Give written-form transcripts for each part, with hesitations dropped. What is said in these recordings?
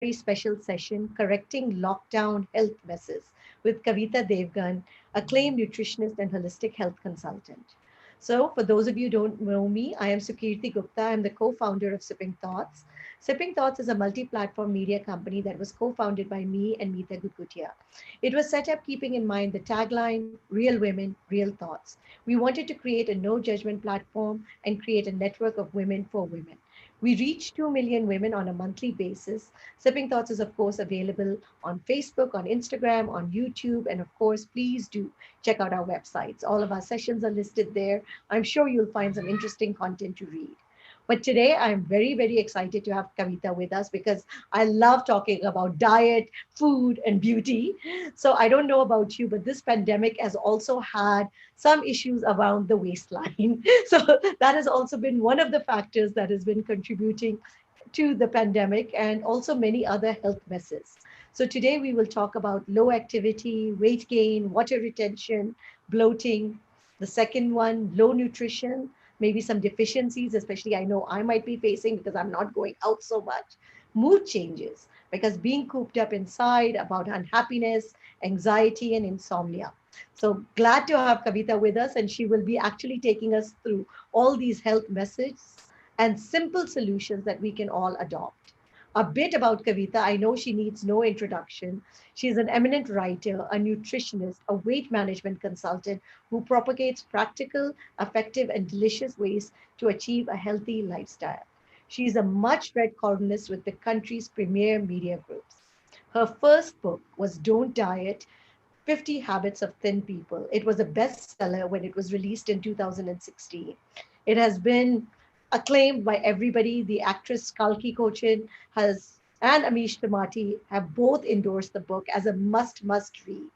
very special session, Correcting Lockdown Health Messes, with Kavita Devgan, acclaimed nutritionist and holistic health consultant. So, for those of you who don't know me, I am Sukirti Gupta. I'm the co-founder of Sipping Thoughts. Sipping Thoughts is a multi-platform media company that was co-founded by me and Meeta Gutgutia. It was set up keeping in mind the tagline, Real Women, Real Thoughts. We wanted to create a no judgment platform and create a network of women for women. We reach 2 million women on a monthly basis. Sipping Thoughts is, of course, available on Facebook, on Instagram, on YouTube. And of course, please do check out our websites. All of our sessions are listed there. I'm sure you'll find some interesting content to read. But today I'm very, very excited to have Kavita with us because I love talking about diet, food, and beauty. So I don't know about you, but this pandemic has also had some issues around the waistline. So that has also been one of the factors that has been contributing to the pandemic and also many other health messes. So today we will talk about low activity, weight gain, water retention, bloating. The second one, low nutrition, maybe some deficiencies, especially I know I might be facing because I'm not going out so much. Mood changes because being cooped up inside, about unhappiness, anxiety, and insomnia. So glad to have Kavita with us, and she will be actually taking us through all these health messages and simple solutions that we can all adopt. A bit about Kavita. I know she needs no introduction. She is an eminent writer, a nutritionist, a weight management consultant who propagates practical, effective, and delicious ways to achieve a healthy lifestyle. She is a much read columnist with the country's premier media groups. Her first book was Don't Diet 50 Habits of Thin People. It was a bestseller when it was released in 2016. It has been acclaimed by everybody. The actress Kalki Kochin has and Amish Tamati have both endorsed the book as a must read.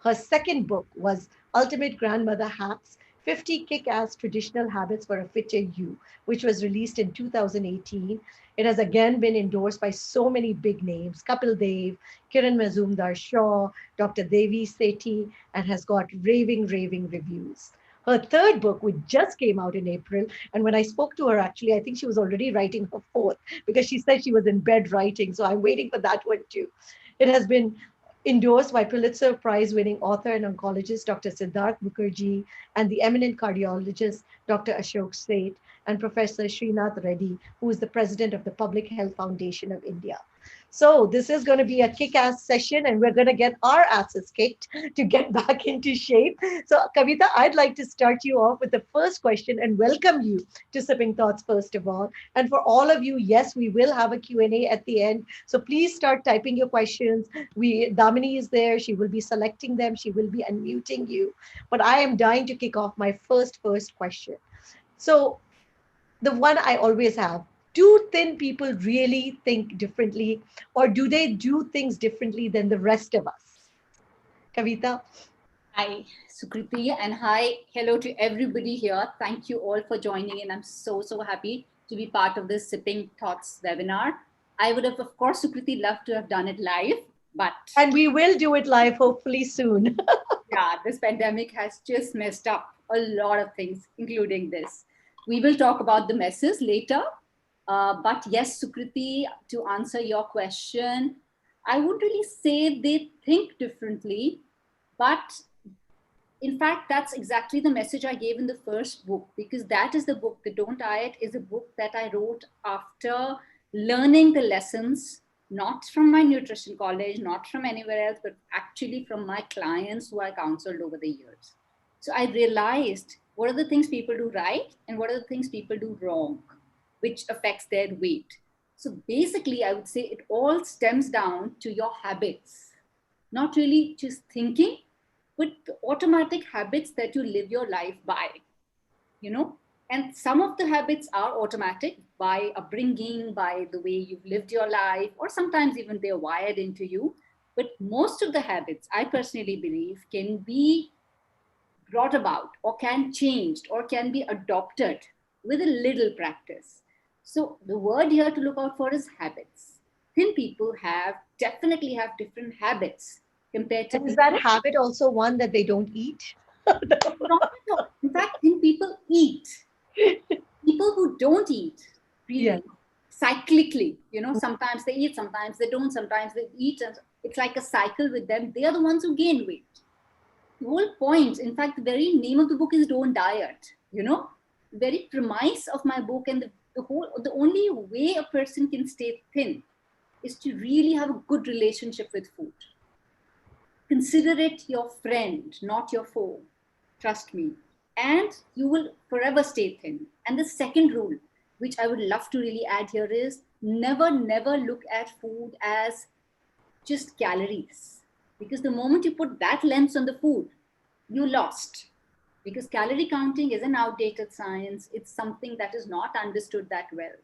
Her second book was Ultimate Grandmother Hacks 50 Kick-Ass Traditional Habits for a Fitter You, which was released in 2018. It has again been endorsed by so many big names, Kapil Dev, Kiran Mazumdar Shaw, Dr. Devi Sethi, and has got raving reviews. Her third book, which just came out in April, and when I spoke to her, actually, I think she was already writing her fourth because she said she was in bed writing. So I'm waiting for that one too. It has been endorsed by Pulitzer Prize winning author and oncologist Dr. Siddharth Mukherjee and the eminent cardiologist Dr. Ashok Seth and Professor Srinath Reddy, who is the president of the Public Health Foundation of India. So this is going to be a kick-ass session and we're going to get our asses kicked to get back into shape. So Kavita, I'd like to start you off with the first question and welcome you to Sipping Thoughts first of all. And for all of you, yes, we will have a Q&A at the end. So please start typing your questions. Damini is there. She will be selecting them. She will be unmuting you. But I am dying to kick off my first question. So the one I always have. Do thin people really think differently, or do they do things differently than the rest of us? Kavita? Hi, Sukriti, and hello to everybody here. Thank you all for joining in. I'm so happy to be part of this Sipping Thoughts webinar. I would have, of course, Sukriti, loved to have done it live, but And we will do it live hopefully soon. yeah, this pandemic has just messed up a lot of things, including this. We will talk about the messes later. But yes, Sukriti, to answer your question, I would really say they think differently, but in fact, that's exactly the message I gave in the first book, because that is the book, The Don't Diet is a book that I wrote after learning the lessons, not from my nutrition college, not from anywhere else, but actually from my clients who I counseled over the years. So I realized what are the things people do right and what are the things people do wrong, which affects their weight. So basically, I would say it all stems down to your habits, not really just thinking, but the automatic habits that you live your life by, you know. And some of the habits are automatic by upbringing, by the way you've lived your life, or sometimes even they're wired into you. But most of the habits, I personally believe, can be brought about or can changed or can be adopted with a little practice. So the word here to look out for is habits. Thin people definitely have different habits compared to And is that people. habit also one that they don't eat? Not at all. In fact, thin people eat. People who don't eat Yes. really cyclically, sometimes they eat, sometimes they don't, sometimes they eat, and it's like a cycle with them. They are the ones who gain weight. The whole point, in fact, the very name of the book is Don't Diet, the very premise of my book, and the only way a person can stay thin is to really have a good relationship with food. Consider it your friend, not your foe. Trust me. And you will forever stay thin. And the second rule, which I would love to really add here, is never, never look at food as just calories. Because the moment you put that lens on the food, you lost. Because calorie counting is an outdated science. It's something that is not understood that well.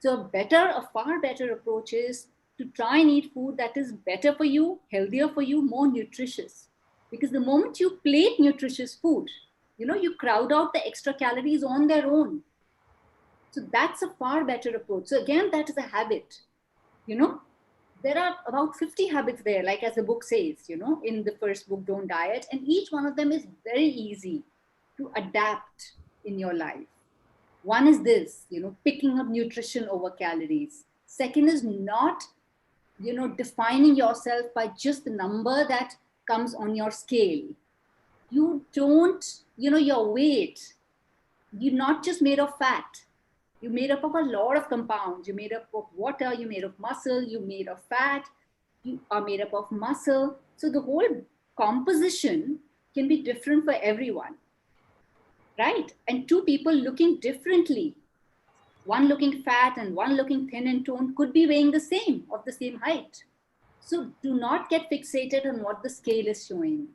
So a far better approach is to try and eat food that is better for you, healthier for you, more nutritious. Because the moment you plate nutritious food, you crowd out the extra calories on their own. So that's a far better approach. So again, that is a habit. There are about 50 habits there, like as the book says, in the first book, Don't Diet. And each one of them is very easy to adapt in your life. One is this, picking up nutrition over calories. Second is not, defining yourself by just the number that comes on your scale. You don't, your weight, you're not just made of fat. You're made up of a lot of compounds. You're made up of water, you're made of muscle, you're made of fat, you are made up of muscle. So the whole composition can be different for everyone, right? And two people looking differently, one looking fat and one looking thin and toned, could be weighing the same, of the same height. So do not get fixated on what the scale is showing.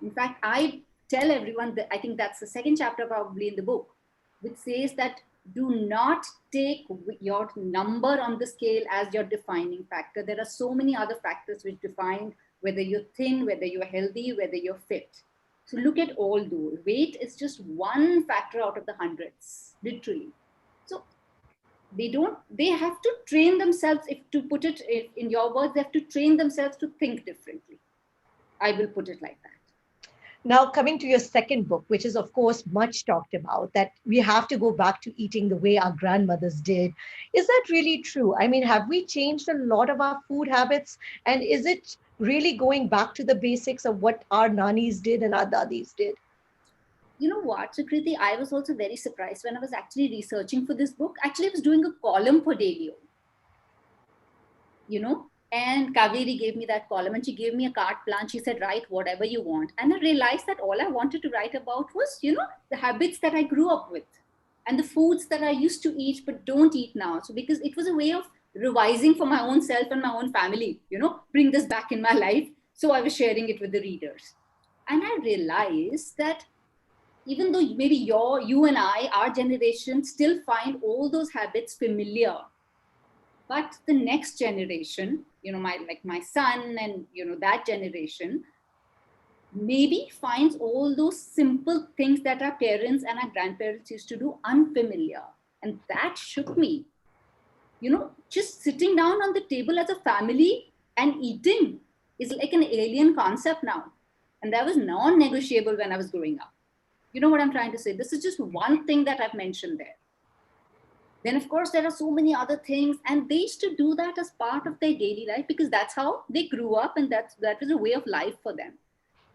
In fact, I tell everyone that I think that's the second chapter probably in the book, which says that do not take your number on the scale as your defining factor. There are so many other factors which define whether you're thin, whether you're healthy, whether you're fit. So look at all those. Weight is just one factor out of the hundreds, literally. So they have to train themselves, if to put it in your words, they have to train themselves to think differently. I will put it like that. Now, coming to your second book, which is, of course, much talked about, that we have to go back to eating the way our grandmothers did. Is that really true? I mean, have we changed a lot of our food habits? And is it really going back to the basics of what our nannies did and our dadis did? You know what, Sukriti, I was also very surprised when I was actually researching for this book. Actually, I was doing a column for Daily, and Kaveri gave me that column and she gave me a carte blanche. She said, write whatever you want. And I realized that all I wanted to write about was, the habits that I grew up with and the foods that I used to eat but don't eat now. So because it was a way of revising for my own self and my own family, bring this back in my life. So I was sharing it with the readers. And I realized that even though maybe you and I, our generation, still find all those habits familiar, but the next generation, my son and that generation, maybe finds all those simple things that our parents and our grandparents used to do unfamiliar. And that shook me. Just sitting down on the table as a family and eating is like an alien concept now. And that was non-negotiable when I was growing up. You know what I'm trying to say? This is just one thing that I've mentioned there. Then, of course, there are so many other things, and they used to do that as part of their daily life because that's how they grew up, and that was a way of life for them.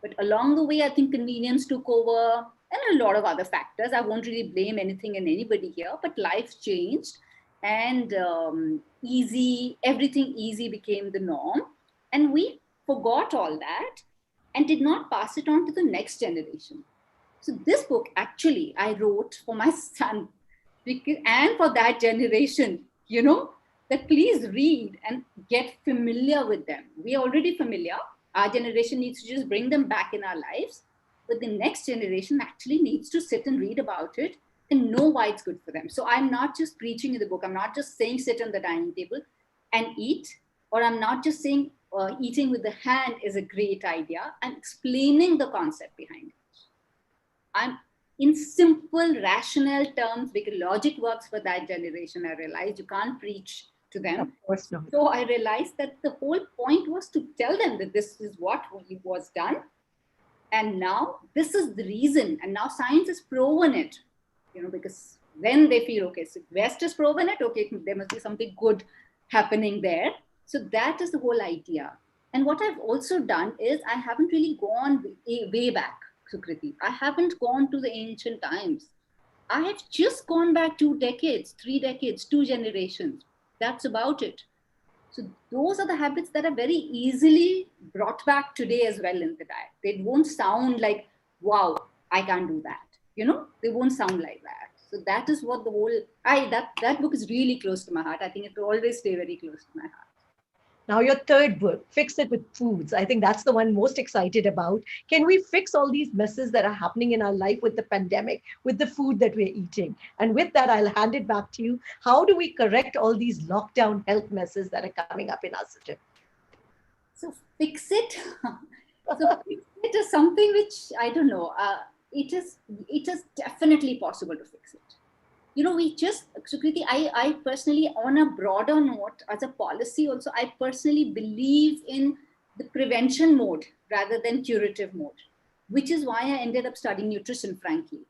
But along the way, I think convenience took over and a lot of other factors. I won't really blame anything and anybody here, but life changed, and everything easy became the norm, and we forgot all that and did not pass it on to the next generation. So this book, actually, I wrote for my son and for that generation, that please read and get familiar with them. We are already familiar. Our generation needs to just bring them back in our lives. But the next generation actually needs to sit and read about it and know why it's good for them. So I'm not just preaching in the book. I'm not just saying sit on the dining table and eat, or I'm not just saying eating with the hand is a great idea. I'm explaining the concept behind it. I'm in simple, rational terms, because logic works for that generation. I realized you can't preach to them. Of course not. So I realized that the whole point was to tell them that this is what was done. And now this is the reason. And now science has proven it, because Then they feel, okay, so West is proven it, okay, there must be something good happening there. So that is the whole idea. And what I've also done is I haven't really gone way back, Sukriti. I haven't gone to the ancient times. I have just gone back 2 decades, 3 decades, 2 generations. That's about it. So those are the habits that are very easily brought back today as well in the diet. They won't sound like, wow, I can't do that. They won't sound like that. So that is what the whole, that book is really close to my heart. I think it will always stay very close to my heart. Now, your third book, Fix It with Foods. I think that's the one most excited about. Can we fix all these messes that are happening in our life with the pandemic, with the food that we're eating? And with that, I'll hand it back to you. How do we correct all these lockdown health messes that are coming up in our system? So fix it. So fix it is something which I don't know. It is definitely possible to fix it. We just, Sukriti, I personally, on a broader note, as a policy also, I personally believe in the prevention mode rather than curative mode, which is why I ended up studying nutrition, frankly.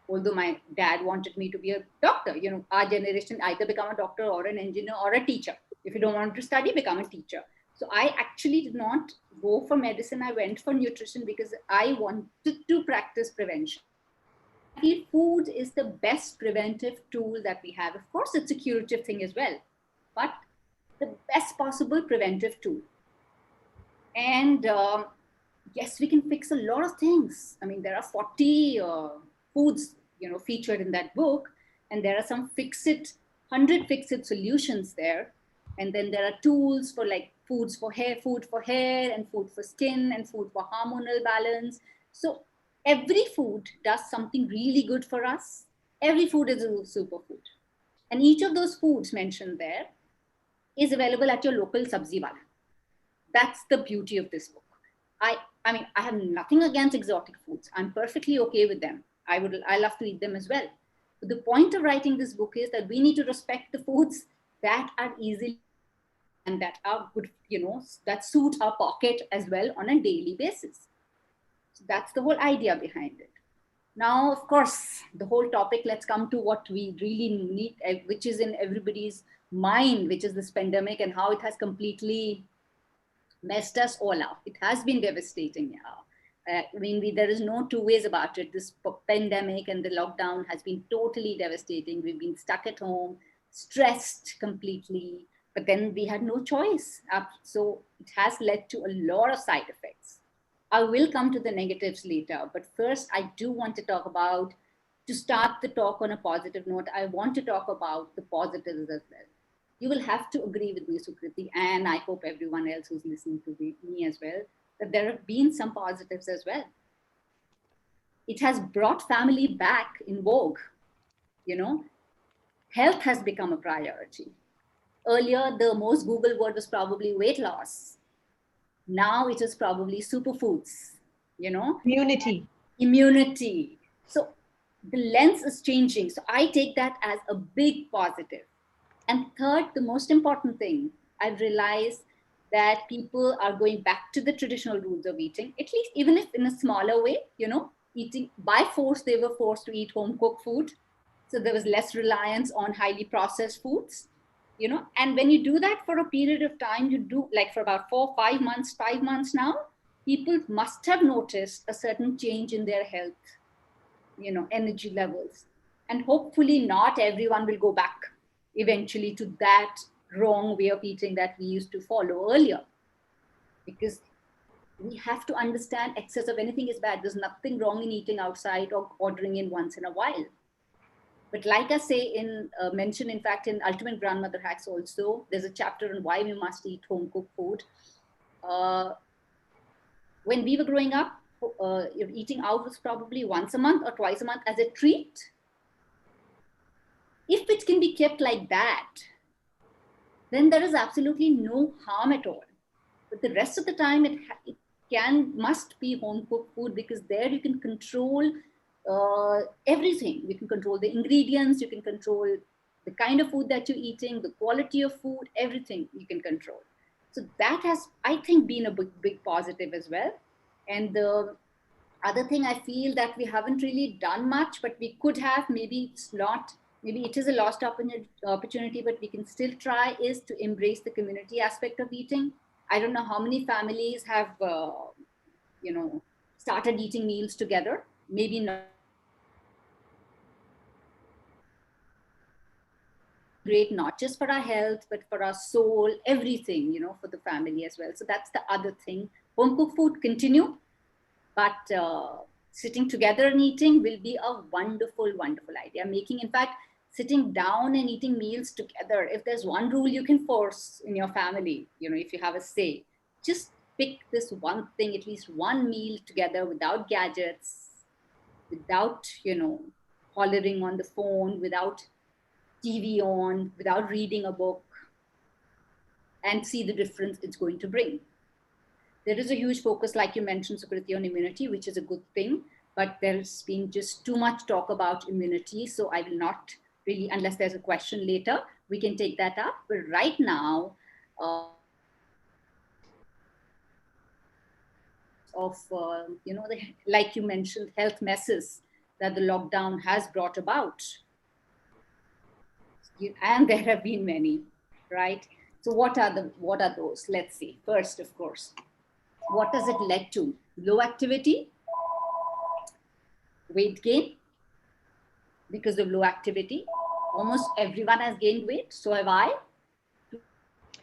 Although my dad wanted me to be a doctor, our generation either become a doctor or an engineer or a teacher. If you don't want to study, become a teacher. So I actually did not go for medicine. I went for nutrition because I wanted to practice prevention. I feel food is the best preventive tool that we have. Of course, it's a curative thing as well, but the best possible preventive tool. And yes, we can fix a lot of things. I mean, there are 40 foods, featured in that book, and there are some hundred fix-it solutions there. And then there are tools for like food for hair, and food for skin, and food for hormonal balance. So every food does something really good for us. Every food is a superfood. And each of those foods mentioned there is available at your local sabzi wala. That's the beauty of this book. I mean, I have nothing against exotic foods. I'm perfectly okay with them. I love to eat them as well. But the point of writing this book is that we need to respect the foods that are easily and that are good, that suit our pocket as well on a daily basis. So that's the whole idea behind it. Now, of course, the whole topic, let's come to what we really need, which is in everybody's mind, which is this pandemic and how it has completely messed us all up. It has been devastating. I mean, there is no two ways about it. This pandemic and the lockdown has been totally devastating. We've been stuck at home, stressed completely, but then we had no choice. So it has led to a lot of side effects. I will come to the negatives later, but first I do want to talk about, to start the talk on a positive note, I want to talk about the positives as well. You will have to agree with me, Sukriti, and I hope everyone else who's listening to me as well, that there have been some positives as well. It has brought family back in vogue. Health has become a priority. Earlier, the most Google word was probably weight loss. Now it is probably superfoods, Immunity. immunity. So the lens is changing. So I take that as a big positive. And third, the most important thing, I've realized that people are going back to the traditional rules of eating, at least even if in a smaller way, eating by force, they were forced to eat home cooked food. So there was less reliance on highly processed foods, and when you do that for a period of time, you do like for about 5 months now, people must have noticed a certain change in their health, energy levels. And hopefully not everyone will go back eventually to that wrong way of eating that we used to follow earlier. Because we have to understand excess of anything is bad. There's nothing wrong in eating outside or ordering in once in a while. But like I say, mentioned in fact in Ultimate Grandmother Hacks also, there's a chapter on why we must eat home cooked food. When we were growing up, eating out was probably once a month or twice a month as a treat. If it can be kept like that, then there is absolutely no harm at all. But the rest of the time, it must be home cooked food, because there you can control everything. You can control the ingredients, you can control the kind of food that you're eating, the quality of food, everything you can control. So that has, I think, been a big positive as well. And the other thing I feel that we haven't really done much, but we could have, maybe it's not maybe it is a lost opportunity, but we can still try, is to embrace the community aspect of eating. I don't know how many families have, started eating meals together. Maybe not great, not just for our health, but for our soul, everything, for the family as well. So that's the other thing. Home cooked food continue, but sitting together and eating will be a wonderful, wonderful idea. Making, in fact, sitting down and eating meals together. If there's one rule you can force in your family, if you have a say, just pick this one thing, at least one meal together without gadgets, without, hollering on the phone, without TV on, without reading a book, and see the difference it's going to bring. There is a huge focus, like you mentioned, Sukriti, on immunity, which is a good thing, but there's been just too much talk about immunity. So I will not really, unless there's a question later, we can take that up. But right now, like you mentioned, health messes that the lockdown has brought about. And there have been many, right? So what are those? Let's see. First, of course, what has it led to? Low activity, weight gain. Because of low activity, almost everyone has gained weight. So have I.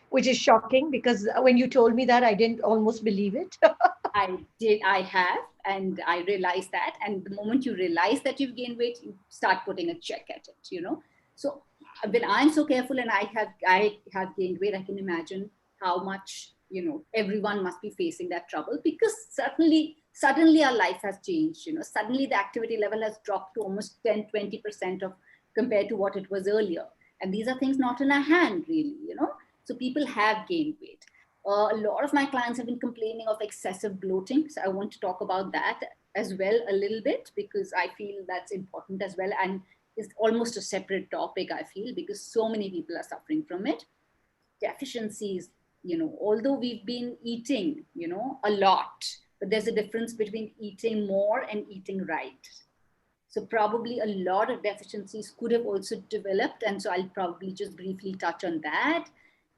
Which is shocking, because when you told me that, I didn't almost believe it. I have, and I realized that. And the moment you realize that you've gained weight, you start putting a check at it, So when I'm so careful and I have gained weight, I can imagine how much, everyone must be facing that trouble, because suddenly our life has changed, suddenly the activity level has dropped to almost 10-20% of compared to what it was earlier. And these are things not in our hand, really, So people have gained weight. A lot of my clients have been complaining of excessive bloating. So I want to talk about that as well a little bit, because I feel that's important as well. And it's almost a separate topic, I feel, because so many people are suffering from it. Deficiencies, although we've been eating, a lot, but there's a difference between eating more and eating right. So probably a lot of deficiencies could have also developed. And so I'll probably just briefly touch on that.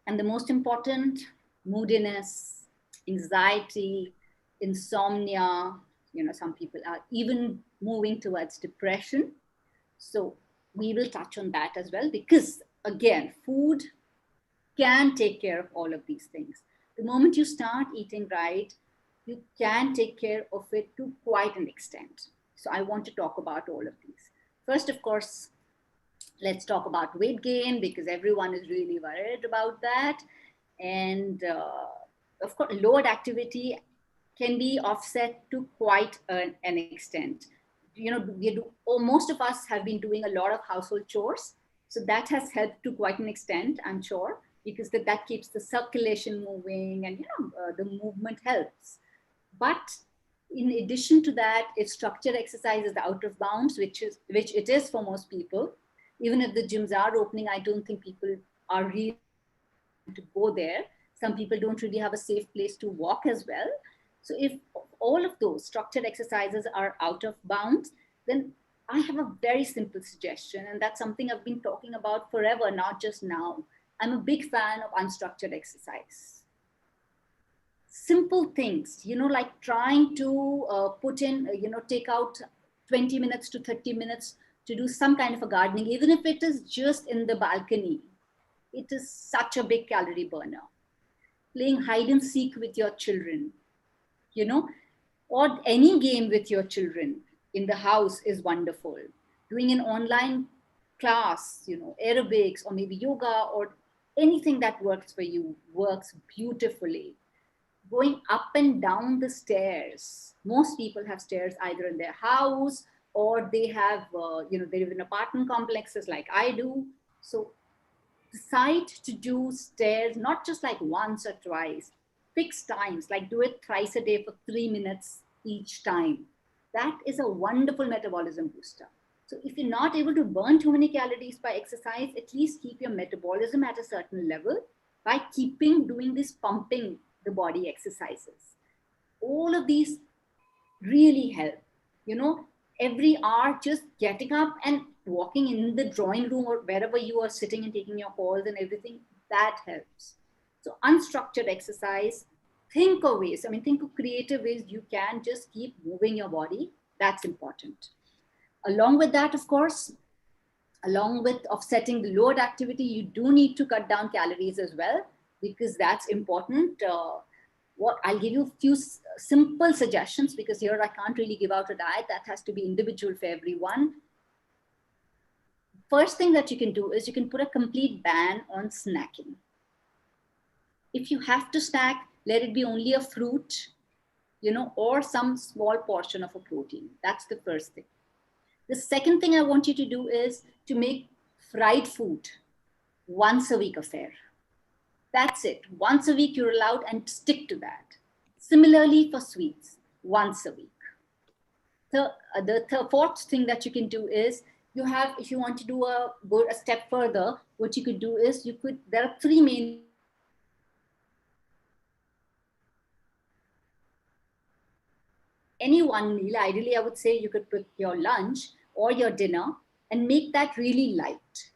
And the most important, moodiness, anxiety, insomnia, some people are even moving towards depression. So we will touch on that as well, because again, food can take care of all of these things. The moment you start eating right, you can take care of it to quite an extent. So I want to talk about all of these. First, of course, let's talk about weight gain, because everyone is really worried about that. And of course, lowered activity can be offset to quite an extent. Most of us have been doing a lot of household chores. So that has helped to quite an extent, I'm sure, because that keeps the circulation moving, and the movement helps. But in addition to that, if structured exercise is out of bounds, which it is for most people, even if the gyms are opening, I don't think people are really to go there. Some people don't really have a safe place to walk as well. So if all of those structured exercises are out of bounds, then I have a very simple suggestion, and that's something I've been talking about forever, not just now. I'm a big fan of unstructured exercise. Simple things, like trying to put in, take out 20 minutes to 30 minutes to do some kind of a gardening, even if it is just in the balcony. It is such a big calorie burner. Playing hide and seek with your children, or any game with your children in the house is wonderful. Doing an online class, aerobics or maybe yoga or anything that works for you works beautifully. Going up and down the stairs. Most people have stairs either in their house or they have, they live in apartment complexes like I do. So decide to do stairs, not just like once or twice, fixed times, like do it thrice a day for 3 minutes each time. That is a wonderful metabolism booster. So if you're not able to burn too many calories by exercise, at least keep your metabolism at a certain level by doing this pumping the body exercises. All of these really help. Every hour just getting up and walking in the drawing room or wherever you are sitting and taking your calls and everything, that helps. So unstructured exercise, think of ways, think of creative ways you can just keep moving your body. That's important. Along with that, of course, along with offsetting the load activity, you do need to cut down calories as well, because that's important. What I'll give you a few simple suggestions, because here I can't really give out a diet. That has to be individual for everyone. First thing that you can do is you can put a complete ban on snacking. If you have to snack, let it be only a fruit, or some small portion of a protein. That's the first thing. The second thing I want you to do is to make fried food once a week affair. That's it. Once a week you're allowed, and stick to that. Similarly for sweets, once a week. The fourth thing that you can do is if you want to go a step further, what you could do is there are three main any one meal. Ideally, I would say you could put your lunch or your dinner and make that really light.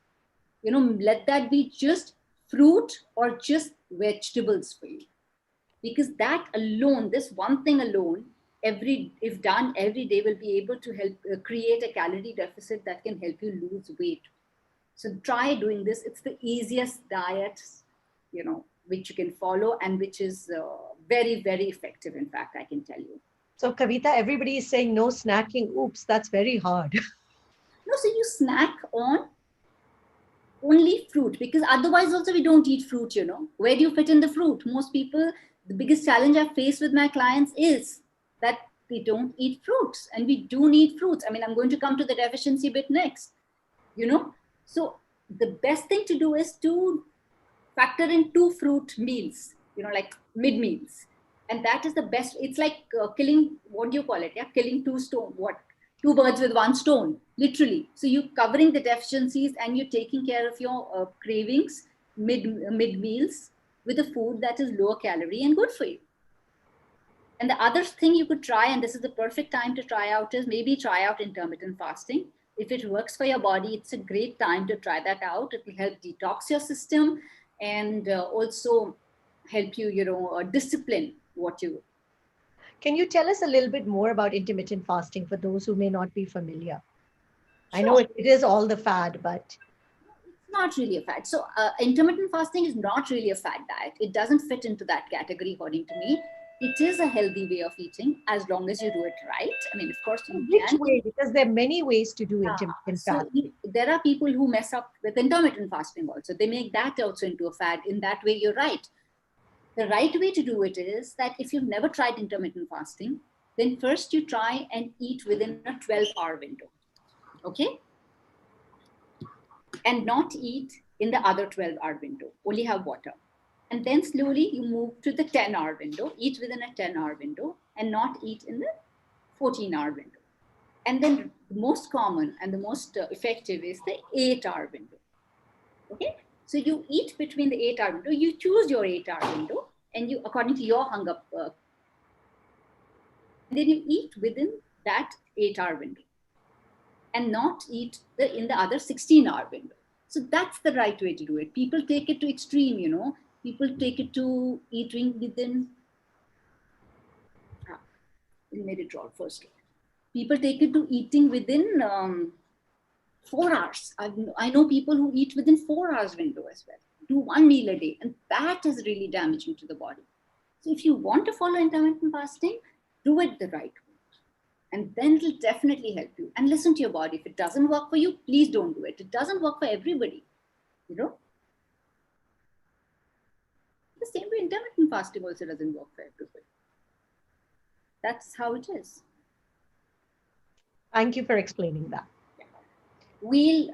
Let that be just fruit or just vegetables for you. Because that alone, this one thing alone, if done every day, will be able to help create a calorie deficit that can help you lose weight. So try doing this. It's the easiest diet, which you can follow, and which is very, very effective. In fact, I can tell you. So Kavita, everybody is saying no snacking. Oops, that's very hard. No, so you snack on only fruit, because otherwise also we don't eat fruit. Where do you fit in the fruit? Most people, the biggest challenge I face with my clients is that they don't eat fruits, and we do need fruits. I'm going to come to the deficiency bit next. So the best thing to do is to factor in 2 fruit meals, like mid meals. And that is the best. It's like killing, what do you call it? Yeah, killing two birds with one stone, literally. So you're covering the deficiencies, and you're taking care of your cravings mid meals with a food that is lower calorie and good for you. And the other thing you could try, and this is the perfect time to try out, is maybe try out intermittent fasting. If it works for your body, it's a great time to try that out. It will help detox your system, and also help you, discipline what you. Can you tell us a little bit more about intermittent fasting for those who may not be familiar? I know Sure. it is all the fad, but It's not really a fad. So intermittent fasting is not really a fad diet. It doesn't fit into that category, according to me. It is a healthy way of eating, as long as you do it right. Of course you which can. way? Because there are many ways to do intermittent So fasting. there are people who mess up with intermittent fasting also. They make that also into a fad. In that way, you're right. The right way to do it is that if you've never tried intermittent fasting, then first you try and eat within a 12-hour window. Okay? And not eat in the other 12-hour window. Only have water. And then slowly you move to the 10-hour window, eat within a 10-hour window, and not eat in the 14-hour window. And then the most common and the most effective is the 8-hour window. Okay? So you eat between the 8-hour window, you choose your 8-hour window, and you, according to your hunger, and then you eat within that 8-hour window, and not eat in the other 16-hour window. So that's the right way to do it. People take it to extreme, People take it to eating within. Made it draw first. People take it to eating within 4 hours. I know people who eat within 4 hours window as well. Do one meal a day, and that is really damaging to the body. So if you want to follow intermittent fasting, do it the right way. And then it'll definitely help you. And listen to your body. If it doesn't work for you, please don't do it. It doesn't work for everybody. The same way intermittent fasting also doesn't work for everybody. That's how it is. Thank you for explaining that.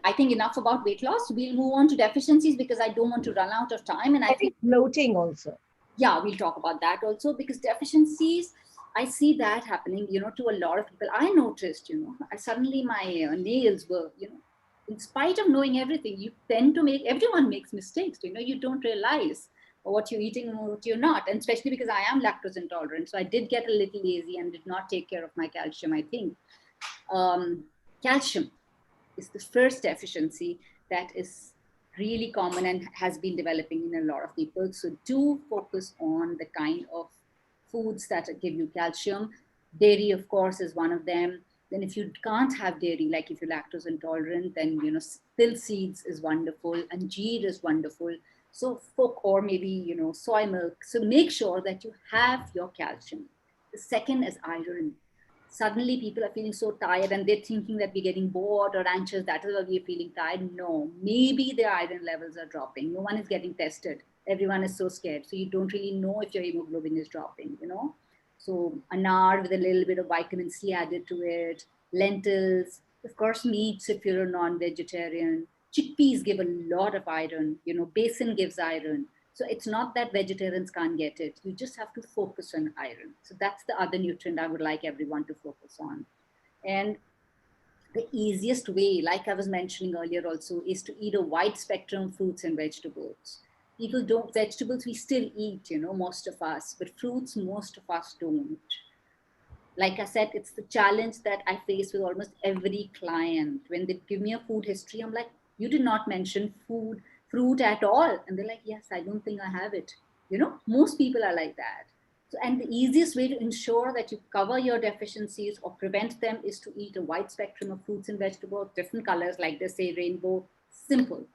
I think enough about weight loss. We'll move on to deficiencies, because I don't want to run out of time. And I think bloating also. Yeah, we'll talk about that also, because deficiencies, I see that happening, to a lot of people. I noticed, suddenly my nails were, in spite of knowing everything, you tend to everyone makes mistakes, you don't realize what you're eating and what you're not. And especially because I am lactose intolerant. So I did get a little lazy and did not take care of my calcium, I think. Calcium. is the first deficiency that is really common and has been developing in a lot of people. So do focus on the kind of foods that give you calcium. Dairy, of course, is one of them. Then if you can't have dairy, like if you're lactose intolerant, then, you know, still seeds is wonderful, anjeer is wonderful. So or maybe, you know, soy milk. So make sure that you have your calcium. The second is iron. Suddenly people are feeling so tired and they're thinking that we're getting bored or anxious. That is why we're feeling tired. No, maybe their iron levels are dropping. No one is getting tested. Everyone is so scared. So you don't really know if your hemoglobin is dropping, you know. So anar with a little bit of vitamin C added to it, lentils, of course, meats if you're a non-vegetarian. Chickpeas give a lot of iron, you know, basin gives iron. So it's not that vegetarians can't get it. You just have to focus on iron. So that's the other nutrient I would like everyone to focus on. And the easiest way, like I was mentioning earlier also, is to eat a wide spectrum of fruits and vegetables. People don't, vegetables we still eat, you know, most of us, but fruits, most of us don't. Like I said, it's the challenge that I face with almost every client. When they give me a food history, I'm like, you did not mention fruit at all. And they're like, yes, I don't think I have it. You know, most people are like that. So, and the easiest way to ensure that you cover your deficiencies or prevent them is to eat a wide spectrum of fruits and vegetables, different colors, like they say, rainbow, simple.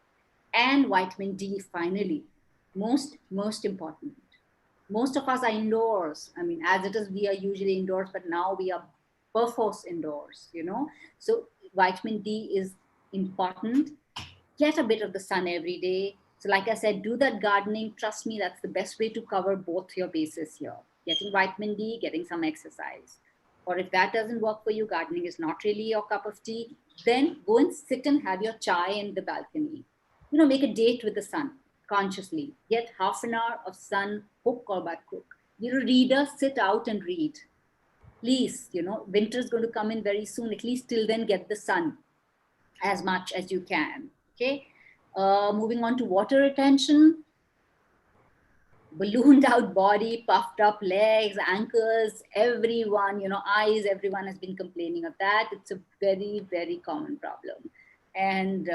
And vitamin D, finally, most important. Most of us are indoors. I mean, as it is, we are usually indoors, but now we are perforce indoors, you know. So vitamin D is important. Get a bit of the sun every day. So like I said, do that gardening. Trust me, that's the best way to cover both your bases here. Getting vitamin D, getting some exercise. Or if that doesn't work for you, gardening is not really your cup of tea, then go and sit and have your chai in the balcony. You know, make a date with the sun consciously. Get half an hour of sun, hook or by crook. You're a reader, sit out and read. Please, you know, winter is going to come in very soon. At least till then, get the sun as much as you can. Okay. Moving on to water retention, ballooned out body, puffed up legs, ankles, everyone, you know, eyes, everyone has been complaining of that. It's a very, very common problem. And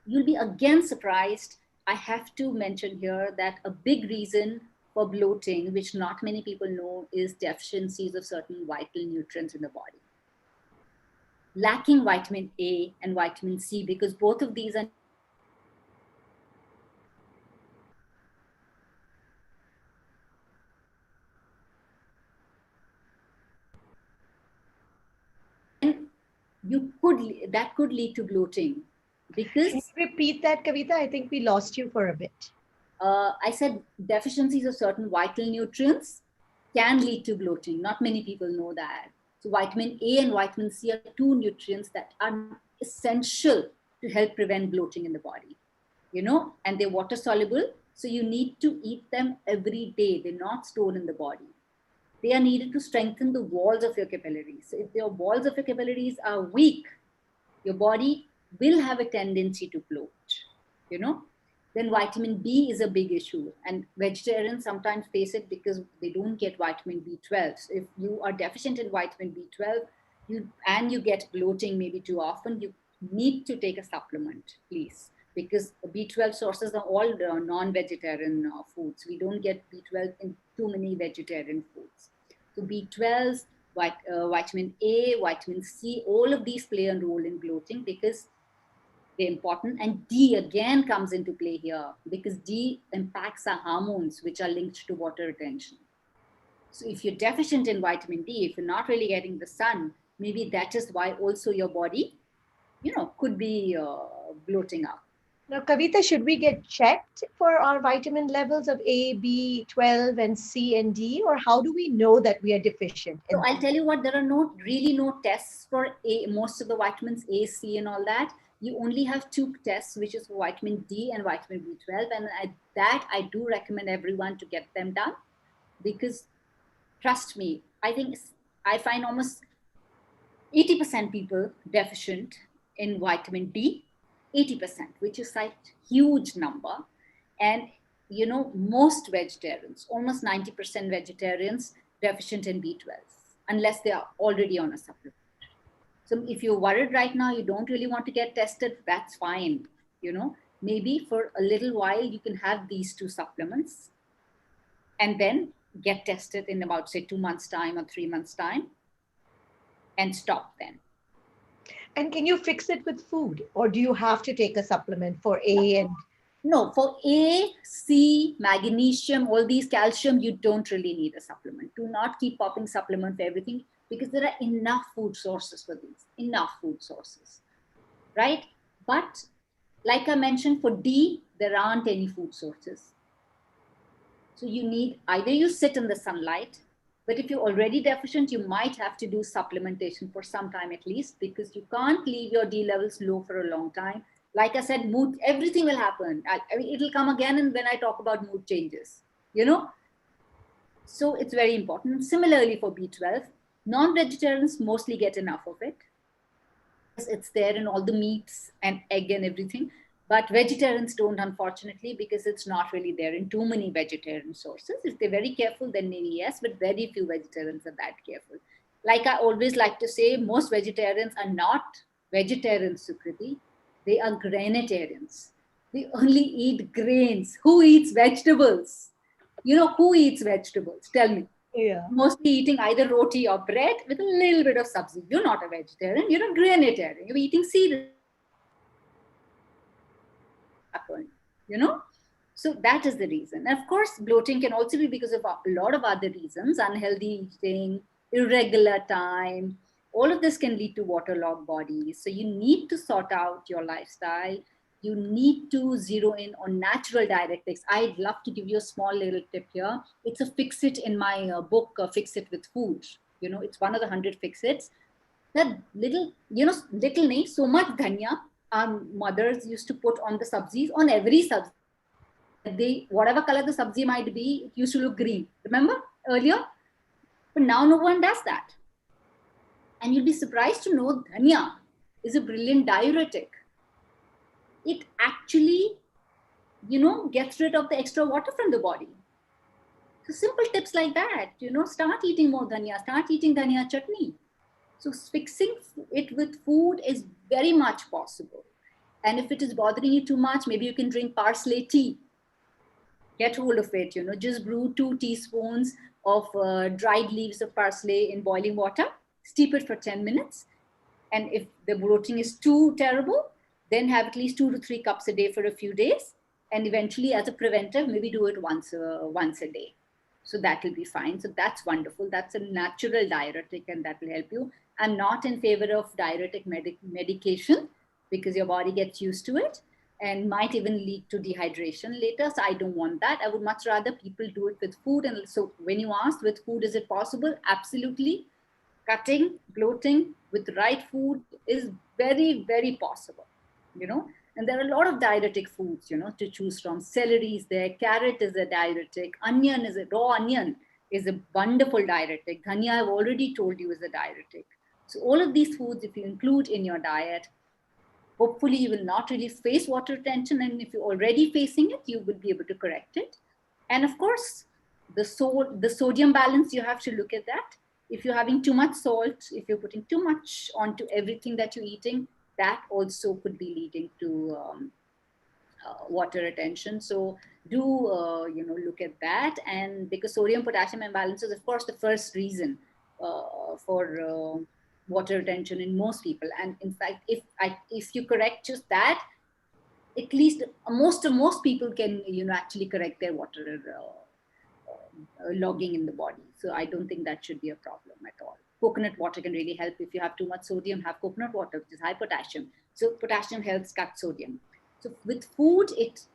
you'll be again surprised. I have to mention here that a big reason for bloating, which not many people know, is deficiencies of certain vital nutrients in the body. Lacking vitamin A and vitamin C, because both of these are that could lead to bloating Can because you repeat that, Kavita? I think we lost you for a bit. I said deficiencies of certain vital nutrients can lead to bloating. Not many people know that. So vitamin A and vitamin C are two nutrients that are essential to help prevent bloating in the body, you know, and they're water soluble. So you need to eat them every day. They're not stored in the body. They are needed to strengthen the walls of your capillaries. So if your walls of your capillaries are weak, your body will have a tendency to bloat, you know. Then vitamin B is a big issue, and vegetarians sometimes face it because they don't get vitamin B12. So if you are deficient in vitamin B12, you get bloating maybe too often, you need to take a supplement, please, because B12 sources are all non-vegetarian foods. We don't get B12 in too many vegetarian foods. So B12, vitamin A, vitamin C, all of these play a role in bloating because they're important. And D again comes into play here because D impacts our hormones, which are linked to water retention. So if you're deficient in vitamin D, if you're not really getting the sun, maybe that is why also your body, you know, could be bloating up. Now, Kavita, should we get checked for our vitamin levels of A, B12, and C and D, or how do we know that we are deficient So in I'll these? tell you what, there are no tests for most of the vitamins A, C, and all that. You only have two tests, which is for vitamin D and vitamin B12. And I do recommend everyone to get them done because trust me, I find almost 80% people deficient in vitamin D, 80%, which is a huge number. And, you know, most vegetarians, almost 90% vegetarians, deficient in B12, unless they are already on a supplement. So if you're worried right now, you don't really want to get tested, that's fine. Maybe for a little while you can have these two supplements and then get tested in about, say, 2 months' time or 3 months' time and stop then. And can you fix it with food, or do you have to take a supplement for A and No, for A, C, magnesium, all these calcium, you don't really need a supplement. Do not keep popping supplement for everything because there are enough food sources for these, enough food sources, right? But like I mentioned, for D, there aren't any food sources. So you need either you sit in the sunlight, but if you're already deficient, you might have to do supplementation for some time at least, because you can't leave your D levels low for a long time. Like I said, mood, everything will happen. I mean, it'll come again and when I talk about mood changes, you know? So it's very important. Similarly for B12, non-vegetarians mostly get enough of it. Yes, it's there in all the meats and egg and everything, but vegetarians don't, unfortunately, because it's not really there in too many vegetarian sources. If they're very careful, then maybe yes, but very few vegetarians are that careful. Like I always like to say, most vegetarians are not vegetarians, Sukriti. They are grainitarians. They only eat grains. Who eats vegetables? Who eats vegetables? Tell me. yeah? Mostly eating either roti or bread with a little bit of substance. You're not a vegetarian, you're a grainitarian. You're eating cereal, you know? So that is the reason. And of course, bloating can also be because of a lot of other reasons, unhealthy eating, irregular time. All of this can lead to waterlogged bodies. So you need to sort out your lifestyle. You need to zero in on natural diuretics. I'd love to give you a small little tip here. It's a fix it in my book, Fix It with Food. It's one of the 100 fix its. That little, little nahi, so much dhania our mothers used to put on the sabzis, on every sabzi. Whatever color the sabzi might be, it used to look green. Remember earlier? But now no one does that. And you'll be surprised to know dhania is a brilliant diuretic. It actually, gets rid of the extra water from the body. So simple tips like that, start eating more dhania, start eating dhania chutney. So fixing it with food is very much possible. And if it is bothering you too much, maybe you can drink parsley tea. Get hold of it, just brew 2 teaspoons of dried leaves of parsley in boiling water, steep it for 10 minutes. And if the bloating is too terrible, then have at least 2 to 3 cups a day for a few days. And eventually, as a preventive, maybe do it once a day. So that will be fine. So that's wonderful. That's a natural diuretic and that will help you. I'm not in favor of diuretic medication because your body gets used to it and might even lead to dehydration later. So I don't want that. I would much rather people do it with food. And so when you asked with food, is it possible? Absolutely. Cutting, bloating with the right food is very, very possible, And there are a lot of diuretic foods, to choose from. Celery is there, carrot is a diuretic, raw onion is a wonderful diuretic. Dhania, I've already told you, is a diuretic. So all of these foods, if you include in your diet, hopefully you will not really face water retention. And if you're already facing it, you will be able to correct it. And of course, the sodium balance, you have to look at that. If you're having too much salt, if you're putting too much onto everything that you're eating, that also could be leading to water retention. So do look at that. And because sodium potassium imbalance is of course the first reason for water retention in most people. And in fact, if you correct just that, at least most people can actually correct their water logging in the body. So I don't think that should be a problem at all. Coconut water can really help. If you have too much sodium, have coconut water, which is high potassium. So potassium helps cut sodium. So with food, it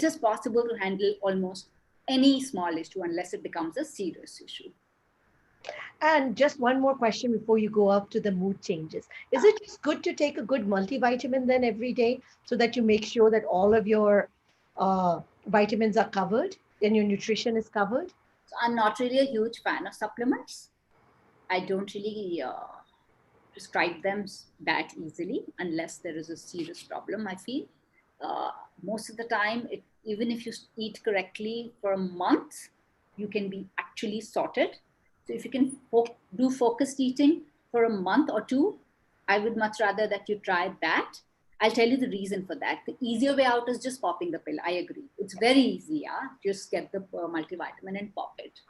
is possible to handle almost any small issue unless it becomes a serious issue. And just one more question before you go up to the mood changes. Is it just good to take a good multivitamin then every day so that you make sure that all of your vitamins are covered and your nutrition is covered? So I'm not really a huge fan of supplements. I don't really prescribe them that easily unless there is a serious problem, I feel. Most of the time, even if you eat correctly for a month, you can be actually sorted. So if you can do focused eating, for a month or two, I would much rather that you try that. I'll tell you the reason for that. The easier way out is just popping the pill. I agree. It's very easy. Yeah, just get the multivitamin and pop it.